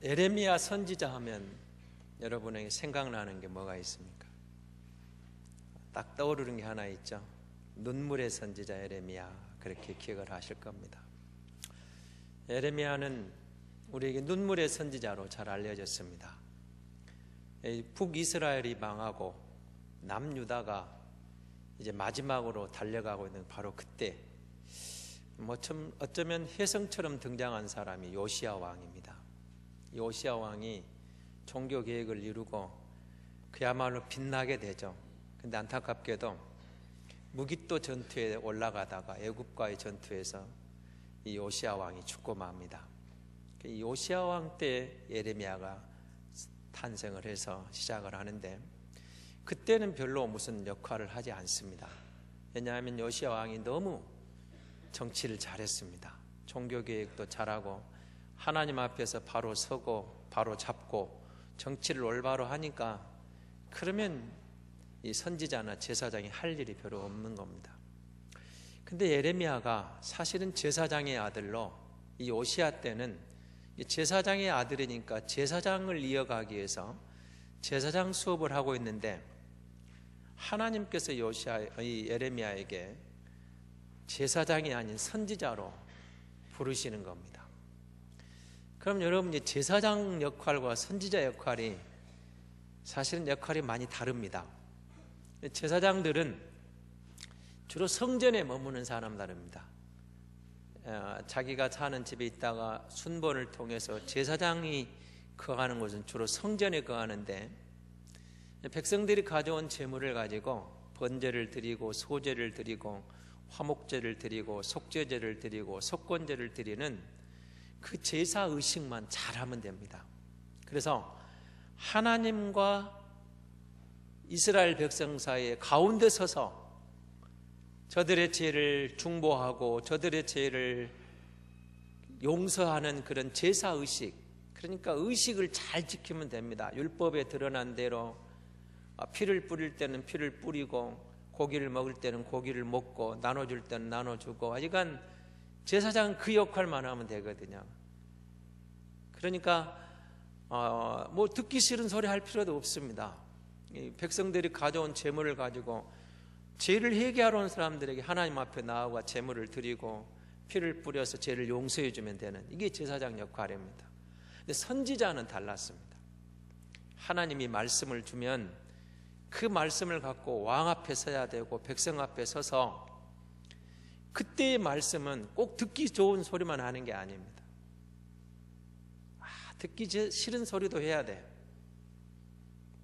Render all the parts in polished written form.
예레미야 선지자 하면 여러분에게 생각나는 게 뭐가 있습니까? 딱 떠오르는 게 하나 있죠. 눈물의 선지자 예레미야, 그렇게 기억을 하실 겁니다. 예레미야는 우리에게 눈물의 선지자로 잘 알려졌습니다. 북이스라엘이 망하고 남유다가 이제 마지막으로 달려가고 있는 바로 그때 어쩌면 혜성처럼 등장한 사람이 요시야 왕입니다. 요시야 왕이 종교 계획을 이루고 그야말로 빛나게 되죠. 근데 안타깝게도 무깃도 전투에 올라가다가 애굽과의 전투에서 이 요시야 왕이 죽고 맙니다. 이 요시야 왕 때 예레미야가 탄생을 해서 시작을 하는데 그때는 별로 무슨 역할을 하지 않습니다. 왜냐하면 요시야 왕이 너무 정치를 잘했습니다. 종교 계획도 잘하고 하나님 앞에서 바로 서고 바로 잡고 정치를 올바로 하니까 그러면 이 선지자나 제사장이 할 일이 별로 없는 겁니다. 근데 예레미야가 사실은 제사장의 아들로 이 요시야 때는 제사장의 아들이니까 제사장을 이어가기 위해서 제사장 수업을 하고 있는데 하나님께서 이 예레미야에게 제사장이 아닌 선지자로 부르시는 겁니다. 그럼 여러분, 제사장 역할과 선지자 역할이 사실은 역할이 많이 다릅니다. 제사장들은 주로 성전에 머무는 사람들입니다. 자기가 사는 집에 있다가 순번을 통해서 제사장이 거하는 곳은 주로 성전에 거하는데 백성들이 가져온 제물을 가지고 번제를 드리고 소제를 드리고 화목제를 드리고 속죄제를 드리고 속건제를 드리는 그 제사 의식만 잘하면 됩니다. 그래서 하나님과 이스라엘 백성 사이에 가운데 서서 저들의 죄를 중보하고 저들의 죄를 용서하는 그런 제사 의식, 그러니까 의식을 잘 지키면 됩니다. 율법에 드러난 대로 피를 뿌릴 때는 피를 뿌리고 고기를 먹을 때는 고기를 먹고 나눠줄 때는 나눠주고, 하여간 제사장은 그 역할만 하면 되거든요. 그러니까 뭐 듣기 싫은 소리 할 필요도 없습니다. 백성들이 가져온 제물을 가지고 죄를 회개하러 온 사람들에게 하나님 앞에 나아가 제물을 드리고 피를 뿌려서 죄를 용서해 주면 되는, 이게 제사장 역할입니다. 근데 선지자는 달랐습니다. 하나님이 말씀을 주면 그 말씀을 갖고 왕 앞에 서야 되고 백성 앞에 서서 그때의 말씀은 꼭 듣기 좋은 소리만 하는 게 아닙니다. 듣기 싫은 소리도 해야 돼.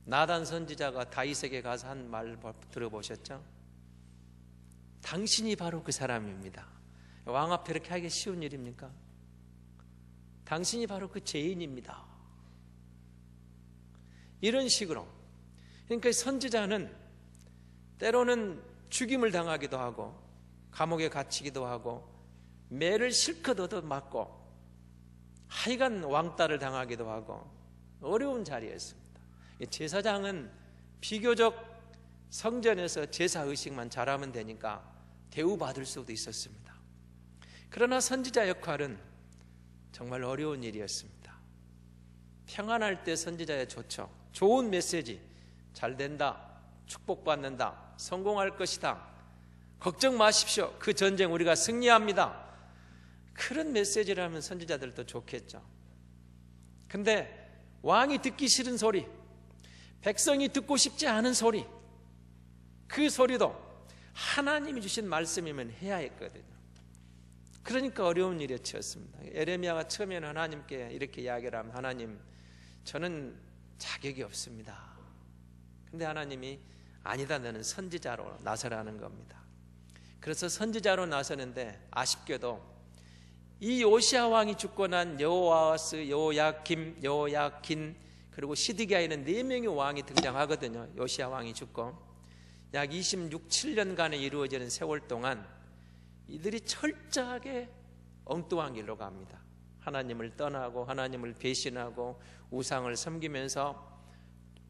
나단 선지자가 다윗에게 가서 한 말 들어보셨죠? 당신이 바로 그 사람입니다. 왕 앞에 이렇게 하기 쉬운 일입니까? 당신이 바로 그 죄인입니다. 이런 식으로. 그러니까 선지자는 때로는 죽임을 당하기도 하고 감옥에 갇히기도 하고 매를 실컷 얻어맞고 하여간 왕따를 당하기도 하고 어려운 자리였습니다. 제사장은 비교적 성전에서 제사의식만 잘하면 되니까 대우받을 수도 있었습니다. 그러나 선지자 역할은 정말 어려운 일이었습니다. 평안할 때 선지자에 좋죠. 좋은 메시지, 잘 된다, 축복받는다, 성공할 것이다, 걱정 마십시오, 그 전쟁 우리가 승리합니다, 그런 메시지를 하면 선지자들도 좋겠죠. 근데 왕이 듣기 싫은 소리, 백성이 듣고 싶지 않은 소리, 그 소리도 하나님이 주신 말씀이면 해야 했거든요. 그러니까 어려운 일에 처했습니다. 예레미야가 처음에는 하나님께 이렇게 이야기를 하면, 하나님, 저는 자격이 없습니다. 근데 하나님이 아니다, 너는 선지자로 나서라는 겁니다. 그래서 선지자로 나서는데 아쉽게도 이 요시야 왕이 죽고 난 여호아스, 여호야긴, 그리고 시드기야에는 4명의 왕이 등장하거든요. 요시야 왕이 죽고 약 26~7년간에 이루어지는 세월 동안 이들이 철저하게 엉뚱한 길로 갑니다. 하나님을 떠나고 하나님을 배신하고 우상을 섬기면서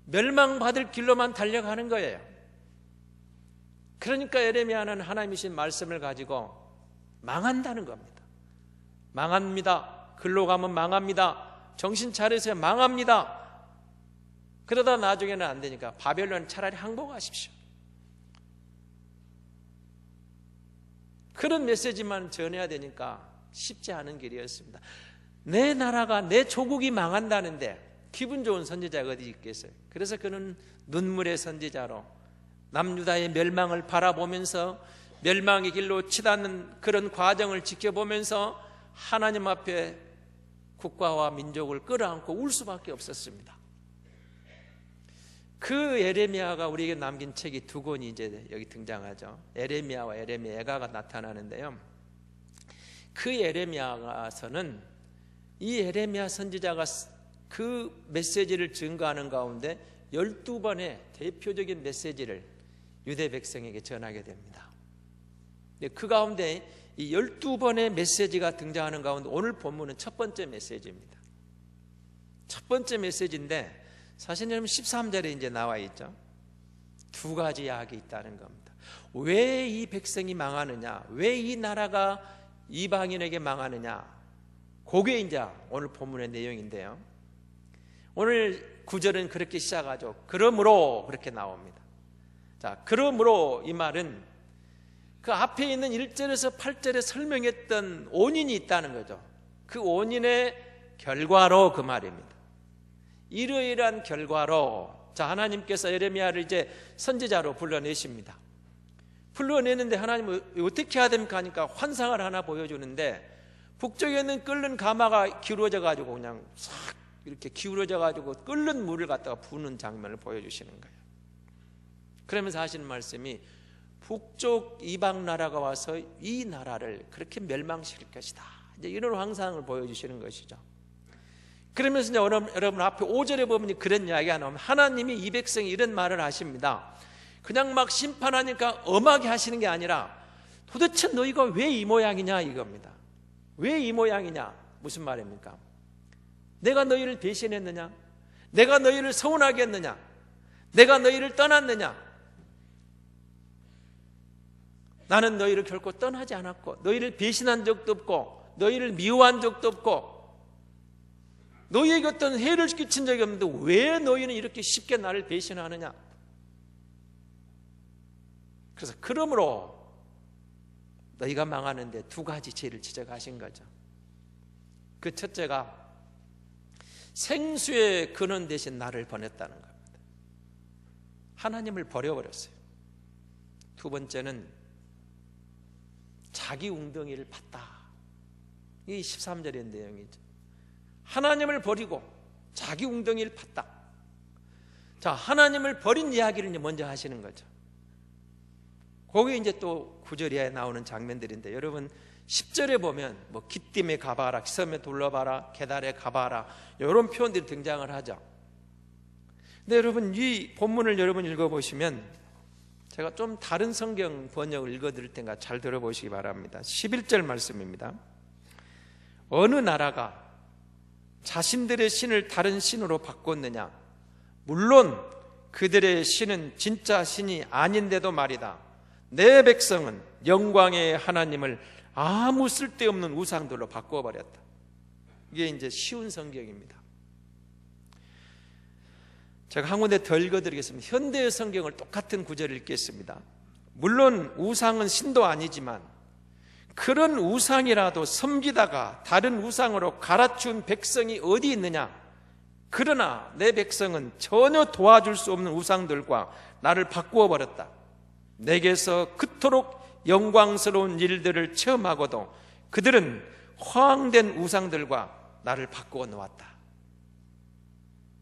멸망받을 길로만 달려가는 거예요. 그러니까 예레미야는 하나님이신 말씀을 가지고 망한다는 겁니다. 망합니다. 글로 가면 망합니다. 정신 차리세요. 망합니다. 그러다 나중에는 안 되니까 바벨론 차라리 항복하십시오. 그런 메시지만 전해야 되니까 쉽지 않은 길이었습니다. 내 나라가, 내 조국이 망한다는데 기분 좋은 선지자가 어디 있겠어요? 그래서 그는 눈물의 선지자로 남유다의 멸망을 바라보면서 멸망의 길로 치닫는 그런 과정을 지켜보면서 하나님 앞에 국가와 민족을 끌어안고 울 수밖에 없었습니다. 그 예레미야가 우리에게 남긴 책이 두 권이 이제 여기 등장하죠. 예레미야와 예레미야 애가가 나타나는데요. 그 예레미야서는 이 예레미야 선지자가 그 메시지를 증거하는 가운데 12번의 대표적인 메시지를 유대 백성에게 전하게 됩니다. 그 가운데 이 12번의 메시지가 등장하는 가운데 오늘 본문은 첫 번째 메시지입니다. 첫 번째 메시지인데 사실 여러분 13절에 이제 나와 있죠. 두 가지 약이 있다는 겁니다. 왜 이 백성이 망하느냐, 왜 이 나라가 이방인에게 망하느냐, 그게 이제 오늘 본문의 내용인데요. 오늘 9절은 그렇게 시작하죠. 그러므로 그렇게 나옵니다. 자, 그러므로 이 말은 그 앞에 있는 1절에서 8절에 설명했던 원인이 있다는 거죠. 그 원인의 결과로 그 말입니다. 이러이러한 결과로, 자, 하나님께서 예레미야를 이제 선지자로 불러내십니다. 불러내는데 하나님은 어떻게 해야 됩니까 하니까 환상을 하나 보여주는데 북쪽에 있는 끓는 가마가 기울어져 가지고 그냥 싹 이렇게 기울어져 가지고 끓는 물을 갖다가 부는 장면을 보여주시는 거예요. 그러면서 하시는 말씀이 북쪽 이방 나라가 와서 이 나라를 그렇게 멸망시킬 것이다, 이제 이런 환상을 보여주시는 것이죠. 그러면서 이제 여러분 앞에 5절에 보면 그런 이야기가 나오면 하나님이 이 백성이 이런 말을 하십니다. 그냥 막 심판하니까 엄하게 하시는 게 아니라 도대체 너희가 왜 이 모양이냐 이겁니다. 왜 이 모양이냐? 무슨 말입니까? 내가 너희를 배신했느냐? 내가 너희를 서운하게 했느냐? 내가 너희를 떠났느냐? 나는 너희를 결코 떠나지 않았고 너희를 배신한 적도 없고 너희를 미워한 적도 없고 너희에게 어떤 해를 끼친 적이 없는데 왜 너희는 이렇게 쉽게 나를 배신하느냐? 그래서 그러므로 너희가 망하는데 두 가지 죄를 지적하신 거죠. 그 첫째가 생수의 근원 대신 나를 보냈다는 겁니다. 하나님을 버려버렸어요. 두 번째는 자기 웅덩이를 팠다. 이 13절의 내용이죠. 하나님을 버리고 자기 웅덩이를 팠다. 자, 하나님을 버린 이야기를 이제 먼저 하시는 거죠. 거기 이제 또 9절에 나오는 장면들인데 여러분 10절에 보면 뭐 기띔에 가봐라, 기섬에 둘러봐라, 계달에 가봐라 이런 표현들이 등장을 하죠. 근데 여러분 이 본문을 여러분 읽어보시면 제가 좀 다른 성경 번역을 읽어드릴 테니까 잘 들어보시기 바랍니다. 11절 말씀입니다. 어느 나라가 자신들의 신을 다른 신으로 바꿨느냐? 물론 그들의 신은 진짜 신이 아닌데도 말이다. 내 백성은 영광의 하나님을 아무 쓸데없는 우상들로 바꿔버렸다. 이게 이제 쉬운 성경입니다. 제가 한 군데 더 읽어드리겠습니다. 현대의 성경을 똑같은 구절을 읽겠습니다. 물론 우상은 신도 아니지만 그런 우상이라도 섬기다가 다른 우상으로 갈아치운 백성이 어디 있느냐? 그러나 내 백성은 전혀 도와줄 수 없는 우상들과 나를 바꾸어 버렸다. 내게서 그토록 영광스러운 일들을 체험하고도 그들은 허황된 우상들과 나를 바꾸어 놓았다.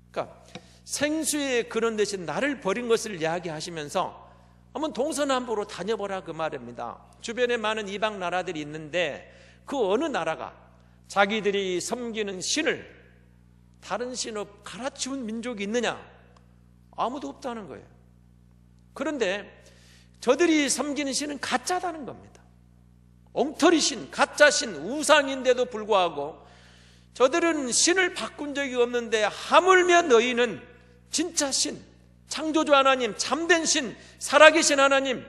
그러니까 생수의 근원 대신 나를 버린 것을 이야기하시면서 한번 동서남북으로 다녀보라 그 말입니다. 주변에 많은 이방 나라들이 있는데 그 어느 나라가 자기들이 섬기는 신을 다른 신으로 갈아치운 민족이 있느냐? 아무도 없다는 거예요. 그런데 저들이 섬기는 신은 가짜다는 겁니다. 엉터리 신, 가짜 신, 우상인데도 불구하고 저들은 신을 바꾼 적이 없는데 하물며 너희는 진짜 신, 창조주 하나님, 참된 신, 살아계신 하나님,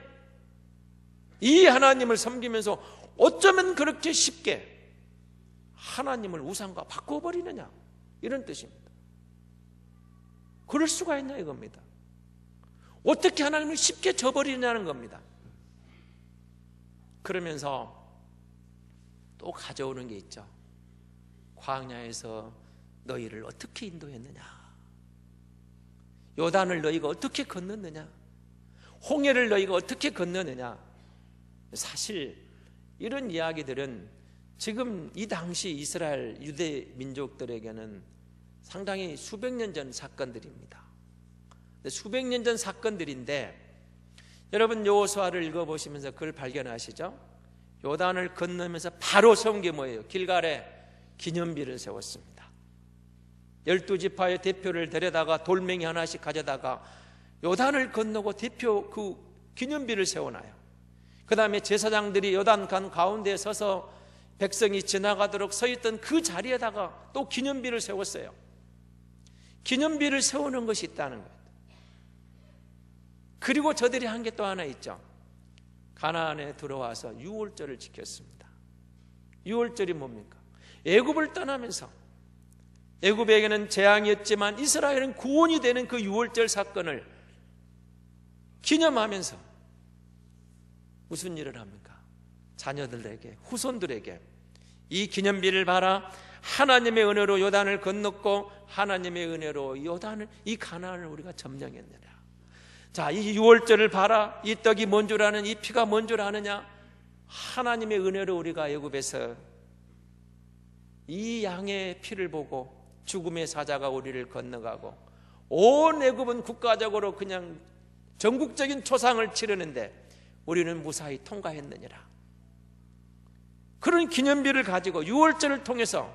이 하나님을 섬기면서 어쩌면 그렇게 쉽게 하나님을 우상과 바꿔버리느냐? 이런 뜻입니다. 그럴 수가 있냐 이겁니다. 어떻게 하나님을 쉽게 저버리냐는 겁니다. 그러면서 또 가져오는 게 있죠. 광야에서 너희를 어떻게 인도했느냐, 요단을 너희가 어떻게 건넜느냐, 홍해를 너희가 어떻게 건넜느냐. 사실 이런 이야기들은 지금 이 당시 이스라엘 유대 민족들에게는 상당히 수백 년 전 사건들입니다. 수백 년 전 사건들인데 여러분 여호수아를 읽어보시면서 그걸 발견하시죠? 요단을 건너면서 바로 세운 게 뭐예요? 길갈에 기념비를 세웠습니다. 12지파의 대표를 데려다가 돌멩이 하나씩 가져다가 요단을 건너고 대표 그 기념비를 세워놔요. 그 다음에 제사장들이 요단강 가운데에 서서 백성이 지나가도록 서 있던 그 자리에다가 또 기념비를 세웠어요. 기념비를 세우는 것이 있다는 거예요. 그리고 저들이 한 게 또 하나 있죠. 가나안에 들어와서 유월절을 지켰습니다. 유월절이 뭡니까? 애굽을 떠나면서, 애굽에게는 재앙이었지만 이스라엘은 구원이 되는 그 유월절 사건을 기념하면서 무슨 일을 합니까? 자녀들에게, 후손들에게 이 기념비를 봐라, 하나님의 은혜로 요단을 건넜고 하나님의 은혜로 요단을, 이 가나안을 우리가 점령했느냐. 자, 이 유월절을 봐라, 이 떡이 뭔 줄 아는, 이 피가 뭔 줄 아느냐. 하나님의 은혜로 우리가 애굽에서 이 양의 피를 보고 죽음의 사자가 우리를 건너가고 온 애굽은 국가적으로 그냥 전국적인 초상을 치르는데 우리는 무사히 통과했느니라. 그런 기념비를 가지고 유월절을 통해서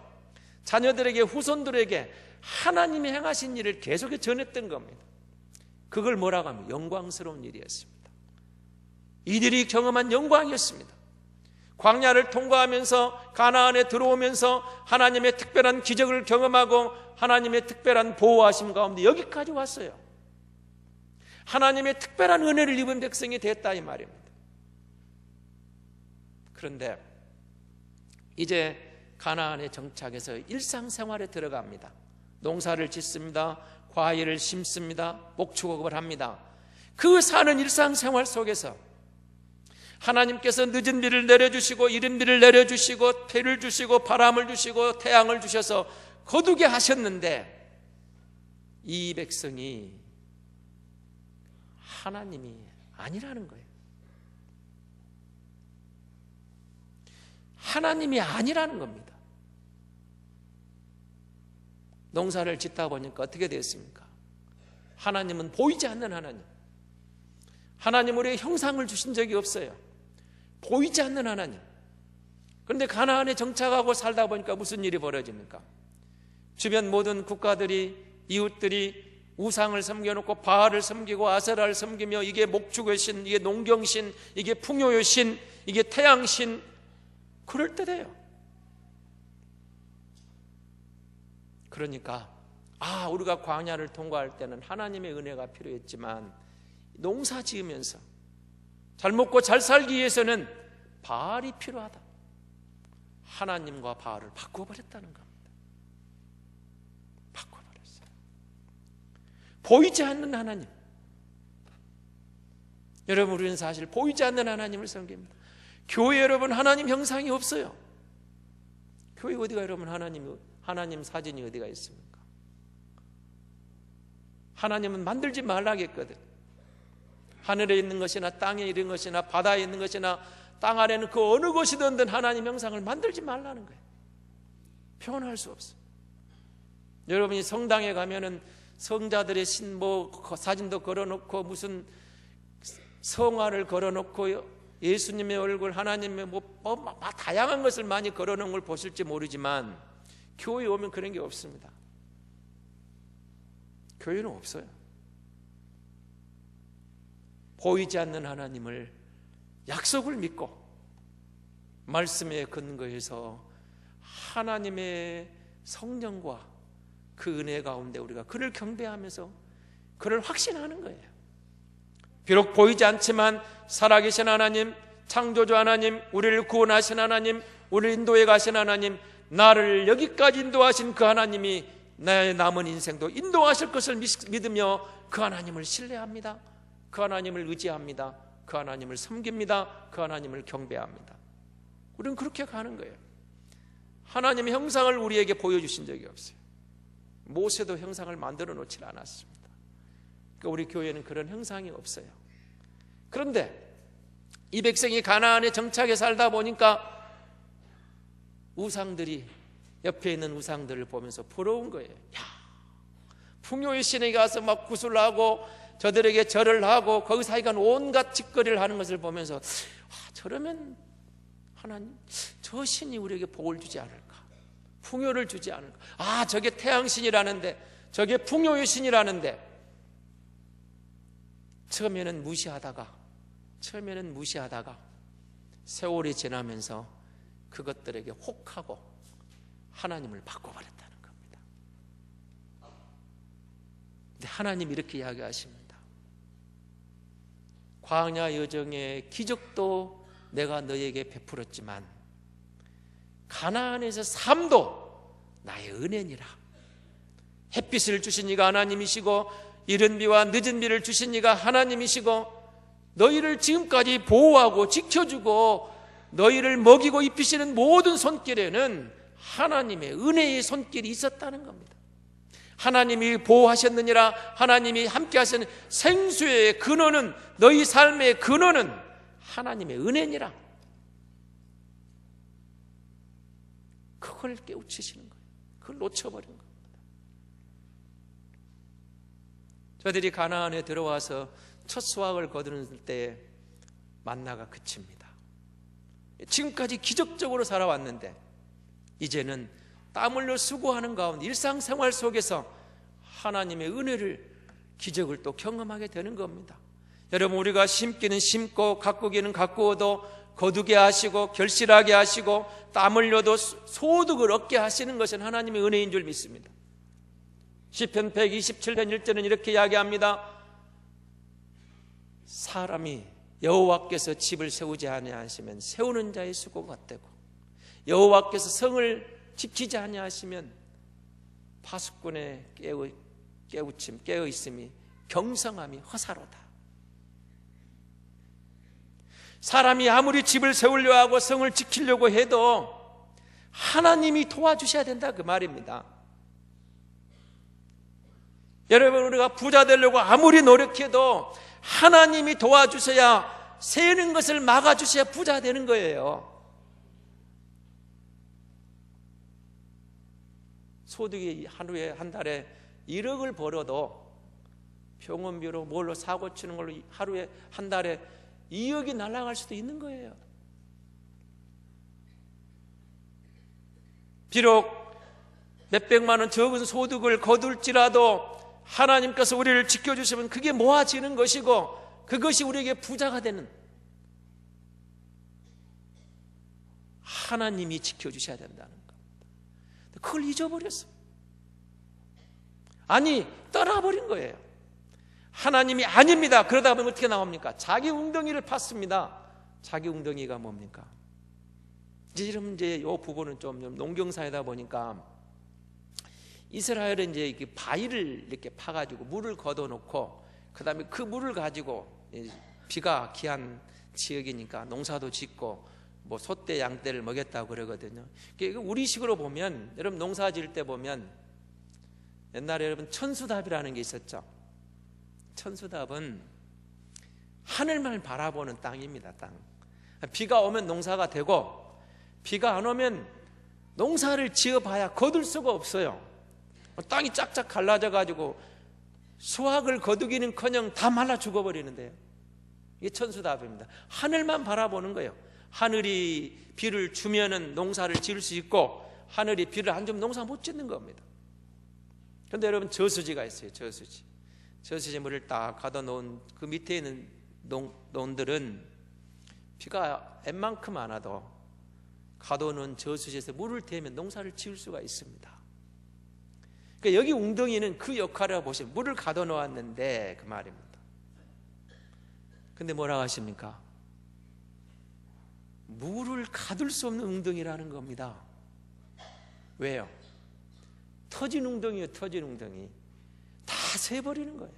자녀들에게, 후손들에게 하나님이 행하신 일을 계속해 전했던 겁니다. 그걸 뭐라고 하면 영광스러운 일이었습니다. 이들이 경험한 영광이었습니다. 광야를 통과하면서 가나안에 들어오면서 하나님의 특별한 기적을 경험하고 하나님의 특별한 보호하심 가운데 여기까지 왔어요. 하나님의 특별한 은혜를 입은 백성이 됐다 이 말입니다. 그런데 이제 가나안에 정착해서 일상생활에 들어갑니다. 농사를 짓습니다. 과일을 심습니다. 목축업을 합니다. 그 사는 일상생활 속에서 하나님께서 늦은 비를 내려주시고 이른 비를 내려주시고 태를 주시고 바람을 주시고 태양을 주셔서 거두게 하셨는데 이 백성이 하나님이 아니라는 거예요. 하나님이 아니라는 겁니다. 농사를 짓다 보니까 어떻게 됐습니까? 하나님은 보이지 않는 하나님. 하나님 우리에게 형상을 주신 적이 없어요. 보이지 않는 하나님. 그런데 가나안에 정착하고 살다 보니까 무슨 일이 벌어집니까? 주변 모든 국가들이, 이웃들이 우상을 섬겨놓고 바알을 섬기고 아세라를 섬기며 이게 목축의 신, 이게 농경신, 이게 풍요의 신, 이게 태양신. 그럴 때돼요. 그러니까 우리가 광야를 통과할 때는 하나님의 은혜가 필요했지만 농사 지으면서 잘 먹고 잘 살기 위해서는 바알이 필요하다. 하나님과 바알을 바꿔버렸다는 겁니다. 바꿔버렸어요. 보이지 않는 하나님. 여러분, 우리는 사실 보이지 않는 하나님을 섬깁니다. 교회 여러분, 하나님 형상이 없어요. 교회 어디가 여러분 하나님 사진이 어디가 있습니까? 하나님은 만들지 말라겠거든. 하늘에 있는 것이나 땅에 있는 것이나 바다에 있는 것이나 땅 아래는 그 어느 것이든 하나님 형상을 만들지 말라는 거예요. 표현할 수 없어. 여러분이 성당에 가면은 성자들의 사진도 걸어놓고 무슨 성화를 걸어놓고 예수님의 얼굴, 하나님의 다양한 것을 많이 걸어놓은 걸 보실지 모르지만 교회에 오면 그런 게 없습니다. 교회는 없어요. 보이지 않는 하나님을, 약속을 믿고 말씀에 근거해서 하나님의 성령과 그 은혜 가운데 우리가 그를 경배하면서 그를 확신하는 거예요. 비록 보이지 않지만 살아계신 하나님, 창조주 하나님, 우리를 구원하신 하나님, 우리를 인도해 가신 하나님, 나를 여기까지 인도하신 그 하나님이 나의 남은 인생도 인도하실 것을 믿으며 그 하나님을 신뢰합니다. 그 하나님을 의지합니다. 그 하나님을 섬깁니다. 그 하나님을 경배합니다. 우리는 그렇게 가는 거예요. 하나님의 형상을 우리에게 보여주신 적이 없어요. 모세도 형상을 만들어 놓지 않았습니다. 그러니까 우리 교회는 그런 형상이 없어요. 그런데 이 백성이 가나안에 정착해 살다 보니까 우상들이, 옆에 있는 우상들을 보면서 부러운 거예요. 야, 풍요의 신에 가서 막 구슬하고 저들에게 절을 하고 거기서 하여간 온갖 짓거리를 하는 것을 보면서 저러면 하나님, 저 신이 우리에게 복을 주지 않을까, 풍요를 주지 않을까. 저게 태양신이라는데, 저게 풍요의 신이라는데, 처음에는 무시하다가 세월이 지나면서 그것들에게 혹하고 하나님을 바꿔버렸다는 겁니다. 근데 하나님 이렇게 이야기하십니다. 광야 여정의 기적도 내가 너에게 베풀었지만 가나안에서 삶도 나의 은혜니라. 햇빛을 주신 이가 하나님이시고 이른 비와 늦은 비를 주신 이가 하나님이시고 너희를 지금까지 보호하고 지켜주고 너희를 먹이고 입히시는 모든 손길에는 하나님의 은혜의 손길이 있었다는 겁니다. 하나님이 보호하셨느니라. 하나님이 함께 하시는 생수의 근원은, 너희 삶의 근원은 하나님의 은혜니라. 그걸 깨우치시는 거예요. 그걸 놓쳐버린 겁니다. 저들이 가나안에 들어와서 첫 수확을 거두는 때에 만나가 그칩니다. 지금까지 기적적으로 살아왔는데 이제는 땀 흘려 수고하는 가운데 일상생활 속에서 하나님의 은혜를, 기적을 또 경험하게 되는 겁니다. 여러분, 우리가 심기는 심고 가꾸기는 가꾸어도 거두게 하시고 결실하게 하시고 땀 흘려도 소득을 얻게 하시는 것은 하나님의 은혜인 줄 믿습니다. 시편 127편 1절은 이렇게 이야기합니다. 사람이 여호와께서 집을 세우지 아니하시면 세우는 자의 수고가 헛되고 여호와께서 성을 지키지 아니하시면 파수꾼의 깨어있음이 경성함이 허사로다. 사람이 아무리 집을 세우려 하고 성을 지키려고 해도 하나님이 도와주셔야 된다, 그 말입니다. 여러분, 우리가 부자 되려고 아무리 노력해도 하나님이 도와주셔야, 세는 것을 막아주셔야 부자 되는 거예요. 소득이 하루에 한 달에 1억을 벌어도 병원비로 뭘로 사고 치는 걸로 하루에 한 달에 2억이 날아갈 수도 있는 거예요. 비록 몇백만 원 적은 소득을 거둘지라도 하나님께서 우리를 지켜주시면 그게 모아지는 것이고 그것이 우리에게 부자가 되는, 하나님이 지켜주셔야 된다는 것. 그걸 잊어버렸어. 아니, 떠나버린 거예요. 하나님이 아닙니다. 그러다 보면 어떻게 나옵니까? 자기 웅덩이를 팠습니다. 자기 웅덩이가 뭡니까? 이제 이 부분은 좀 농경사회다 보니까 이스라엘은 이제 이렇게 바위를 이렇게 파가지고 물을 걷어놓고 그 다음에 그 물을 가지고 비가 귀한 지역이니까 농사도 짓고 뭐 소떼 양떼를 먹였다고 그러거든요. 우리식으로 보면, 여러분 농사 지을 때 보면 옛날에 여러분 천수답이라는 게 있었죠. 천수답은 하늘만 바라보는 땅입니다. 땅. 비가 오면 농사가 되고 비가 안 오면 농사를 지어봐야 거둘 수가 없어요. 땅이 짝짝 갈라져 가지고 수확을 거두기는커녕 다 말라 죽어버리는데요. 이게 천수답입니다. 하늘만 바라보는 거예요. 하늘이 비를 주면은 농사를 지을 수 있고 하늘이 비를 안 주면 농사 못 짓는 겁니다. 그런데 여러분 저수지가 있어요. 저수지 물을 딱 가둬놓은 그 밑에 있는 논들은 비가 웬만큼 안 와도 가둬놓은 저수지에서 물을 대면 농사를 지을 수가 있습니다. 그러니까 여기 웅덩이는 그 역할을 보시면 물을 가둬놓았는데 그 말입니다. 근데 뭐라고 하십니까? 물을 가둘 수 없는 웅덩이라는 겁니다. 왜요? 터진웅덩이에요. 터진웅덩이. 다 새버리는 거예요.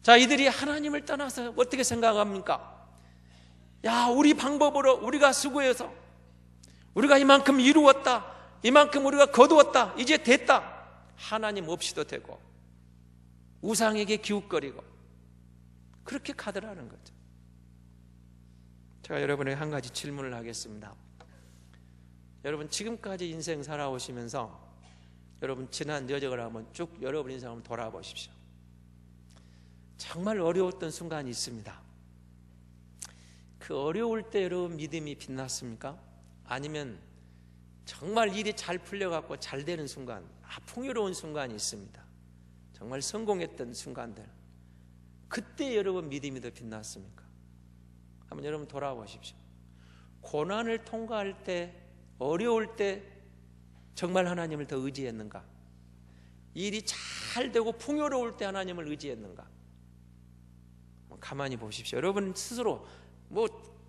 자, 이들이 하나님을 떠나서 어떻게 생각합니까? 야, 우리 방법으로 우리가 수고해서 우리가 이만큼 이루었다, 이만큼 우리가 거두었다, 이제 됐다. 하나님 없이도 되고 우상에게 기웃거리고 그렇게 가더라는 거죠. 제가 여러분에게 한 가지 질문을 하겠습니다. 여러분, 지금까지 인생 살아오시면서 여러분 지난 여정을 한번 쭉 여러분 인생 한번 돌아보십시오. 정말 어려웠던 순간이 있습니다. 그 어려울 때 여러분 믿음이 빛났습니까? 아니면 정말 일이 잘 풀려갖고 잘 되는 순간, 풍요로운 순간이 있습니다. 정말 성공했던 순간들, 그때 여러분 믿음이 더 빛났습니까? 한번 여러분 돌아보십시오. 고난을 통과할 때, 어려울 때 정말 하나님을 더 의지했는가? 일이 잘 되고 풍요로울 때 하나님을 의지했는가? 가만히 보십시오. 여러분 스스로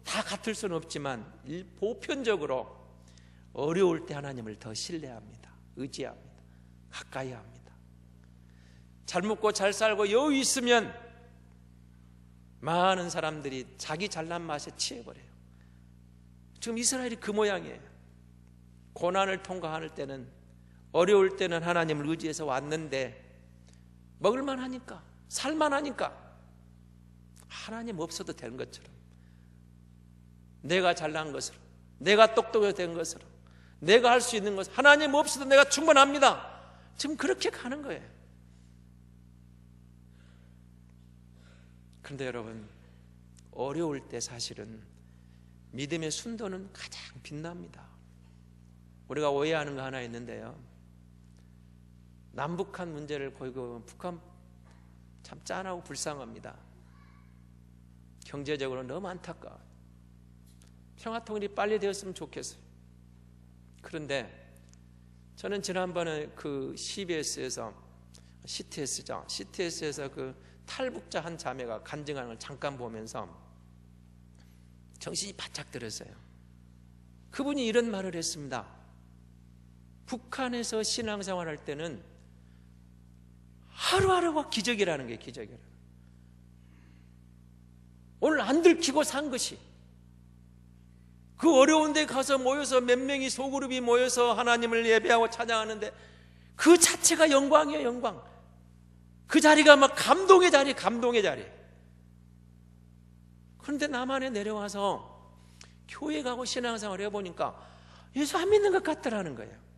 다 같을 수는 없지만 보편적으로 어려울 때 하나님을 더 신뢰합니다. 의지합니다. 가까이 합니다. 잘 먹고 잘 살고 여유 있으면 많은 사람들이 자기 잘난 맛에 취해버려요. 지금 이스라엘이 그 모양이에요. 고난을 통과할 때는, 어려울 때는 하나님을 의지해서 왔는데 먹을만 하니까, 살만 하니까 하나님 없어도 되는 것처럼, 내가 잘난 것으로, 내가 똑똑해서 된 것으로, 내가 할 수 있는 것으로, 하나님 없어도 내가 충분합니다. 지금 그렇게 가는 거예요. 그런데 여러분, 어려울 때 사실은 믿음의 순도는 가장 빛납니다. 우리가 오해하는 거 하나 있는데요, 남북한 문제를 보이고 보면 북한 참 짠하고 불쌍합니다. 경제적으로 너무 안타까워요. 평화통일이 빨리 되었으면 좋겠어요. 그런데 저는 지난번에 그 CBS에서, CTS에서 그 탈북자 한 자매가 간증하는 걸 잠깐 보면서 정신이 바짝 들었어요. 그분이 이런 말을 했습니다. 북한에서 신앙생활할 때는 하루하루가 기적이라는 게 기적이라는 거예요. 오늘 안 들키고 산 것이, 그 어려운 데 가서 모여서 몇 명이 소그룹이 모여서 하나님을 예배하고 찬양하는데 그 자체가 영광이에요. 영광. 그 자리가 막 감동의 자리, 감동의 자리. 그런데 남한에 내려와서 교회 가고 신앙생활을 해보니까 예수 안 믿는 것 같더라는 거예요.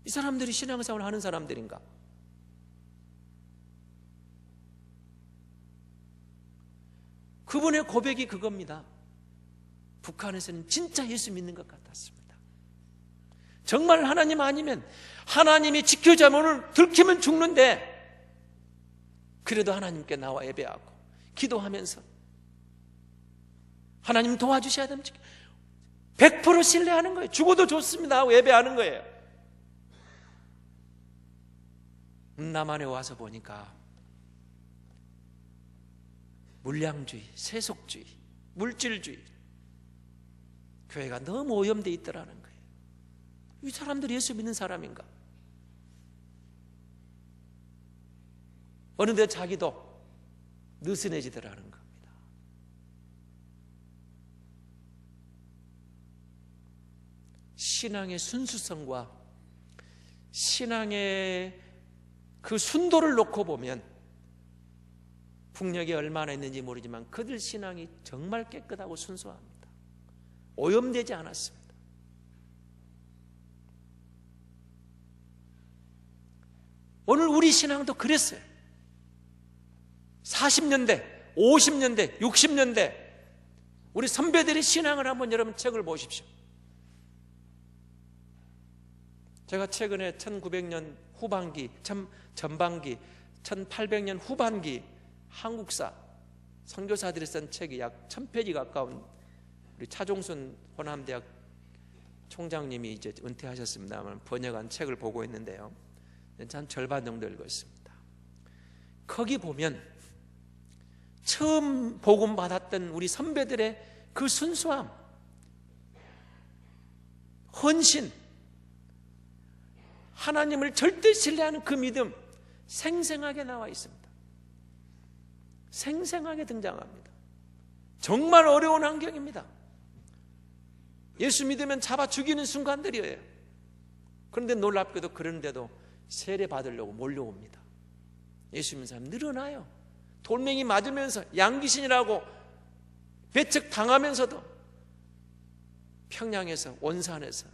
이 사람들이 신앙생활을 하는 사람들인가? 그분의 고백이 그겁니다. 북한에서는 진짜 예수 믿는 것 같았습니다. 정말 하나님 아니면, 하나님이 지켜자면 오늘 들키면 죽는데 그래도 하나님께 나와 예배하고 기도하면서 하나님 도와주셔야 됩니다. 100% 신뢰하는 거예요. 죽어도 좋습니다 하고 예배하는 거예요. 남한에 와서 보니까 물량주의, 세속주의, 물질주의, 교회가 너무 오염되어 있더라는 거예요. 이 사람들이 예수 믿는 사람인가? 어느덧 자기도 느슨해지더라는 겁니다. 신앙의 순수성과 신앙의 그 순도를 놓고 보면 북녘이 얼마나 있는지 모르지만 그들 신앙이 정말 깨끗하고 순수합니다. 오염되지 않았습니다. 오늘 우리 신앙도 그랬어요. 40년대, 50년대, 60년대 우리 선배들의 신앙을 한번 여러분 책을 보십시오. 제가 최근에 1900년 후반기, 전반기, 1800년 후반기 한국사 선교사들이 쓴 책이 약 1000페이지 가까운 우리 차종순 호남대학 총장님이 이제 은퇴하셨습니다만 번역한 책을 보고 있는데요, 한 절반 정도 읽었습니다. 거기 보면 처음 복음 받았던 우리 선배들의 그 순수함, 헌신, 하나님을 절대 신뢰하는 그 믿음 생생하게 나와 있습니다. 생생하게 등장합니다. 정말 어려운 환경입니다. 예수 믿으면 잡아 죽이는 순간들이에요. 그런데 놀랍게도 그런데도 세례 받으려고 몰려옵니다. 예수 믿는 사람 늘어나요. 돌멩이 맞으면서 양귀신이라고 배척 당하면서도 평양에서, 원산에서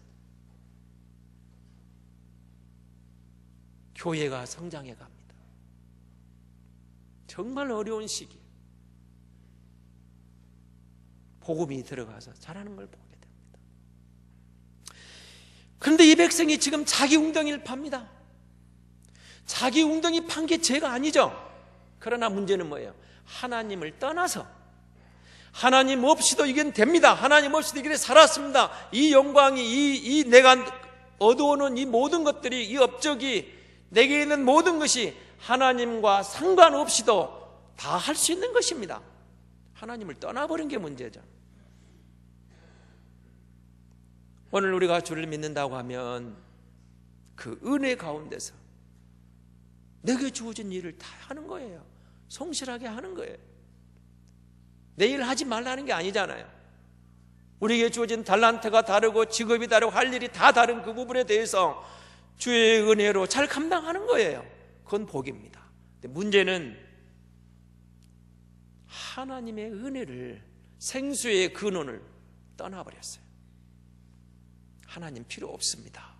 교회가 성장해 갑니다. 정말 어려운 시기, 복음이 들어가서 잘하는 걸 보게 됩니다. 그런데 이 백성이 지금 자기 웅덩이를 팝니다. 자기 웅덩이 판 게 죄가 아니죠. 그러나 문제는 뭐예요? 하나님을 떠나서, 하나님 없이도 이건 됩니다, 하나님 없이도 이게 살았습니다, 이 영광이, 이 내가 얻어오는 이 모든 것들이, 이 업적이, 내게 있는 모든 것이 하나님과 상관없이도 다 할 수 있는 것입니다. 하나님을 떠나버린 게 문제죠. 오늘 우리가 주를 믿는다고 하면 그 은혜 가운데서 내게 주어진 일을 다 하는 거예요. 성실하게 하는 거예요. 내 일 하지 말라는 게 아니잖아요. 우리에게 주어진 달란트가 다르고 직업이 다르고 할 일이 다 다른 그 부분에 대해서 주의 은혜로 잘 감당하는 거예요. 그건 복입니다. 근데 문제는 하나님의 은혜를, 생수의 근원을 떠나버렸어요. 하나님 필요 없습니다.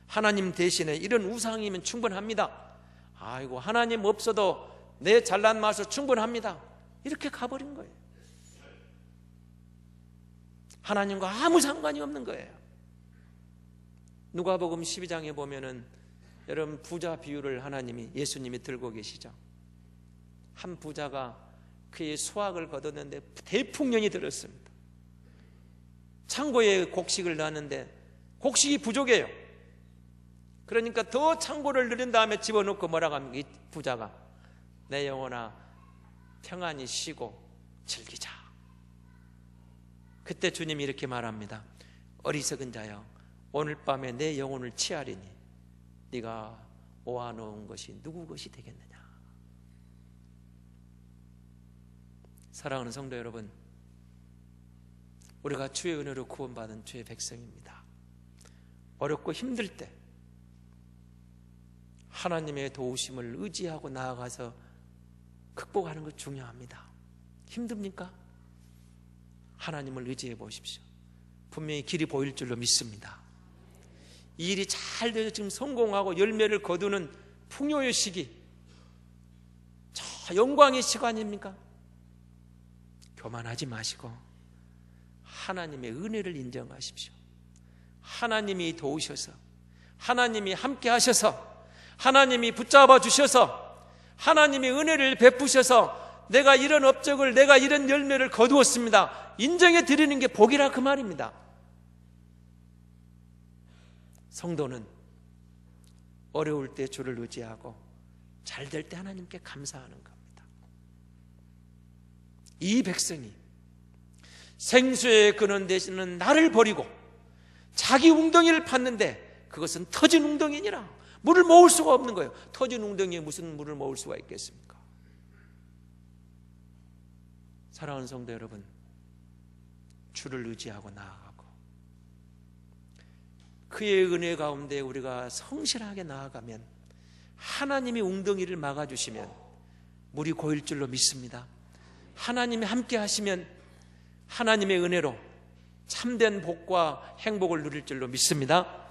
하나님 대신에 이런 우상이면 충분합니다. 아이고, 하나님 없어도 내 잘난 맛으로 충분합니다. 이렇게 가버린 거예요. 하나님과 아무 상관이 없는 거예요. 누가복음 12장에 보면은 여러분 부자 비유를 예수님이 들고 계시죠. 한 부자가 그의 수확을 거뒀는데 대풍년이 들었습니다. 창고에 곡식을 넣었는데 곡식이 부족해요. 그러니까 더 창고를 늘린 다음에 집어넣고 뭐라고 합니까? 이 부자가 내 영혼아 평안히 쉬고 즐기자. 그때 주님이 이렇게 말합니다. 어리석은 자여, 오늘 밤에 내 영혼을 취하리니 네가 모아놓은 것이 누구 것이 되겠느냐. 사랑하는 성도 여러분, 우리가 주의 은혜로 구원받은 주의 백성입니다. 어렵고 힘들 때 하나님의 도우심을 의지하고 나아가서 극복하는 것 중요합니다. 힘듭니까? 하나님을 의지해 보십시오. 분명히 길이 보일 줄로 믿습니다. 이 일이 잘 돼서 지금 성공하고 열매를 거두는 풍요의 시기, 저 영광의 시간입니까? 교만하지 마시고 하나님의 은혜를 인정하십시오. 하나님이 도우셔서, 하나님이 함께 하셔서, 하나님이 붙잡아 주셔서, 하나님의 은혜를 베푸셔서 내가 이런 업적을, 내가 이런 열매를 거두었습니다, 인정해 드리는 게 복이라 그 말입니다. 성도는 어려울 때 주를 의지하고 잘 될 때 하나님께 감사하는 겁니다. 이 백성이 생수의 근원 되시는 나를 버리고 자기 웅덩이를 팠는데 그것은 터진 웅덩이니라. 물을 모을 수가 없는 거예요. 터진 웅덩이에 무슨 물을 모을 수가 있겠습니까? 사랑하는 성도 여러분, 주를 의지하고 나아가고 그의 은혜 가운데 우리가 성실하게 나아가면 하나님이 웅덩이를 막아주시면 물이 고일 줄로 믿습니다. 하나님이 함께 하시면 하나님의 은혜로 참된 복과 행복을 누릴 줄로 믿습니다.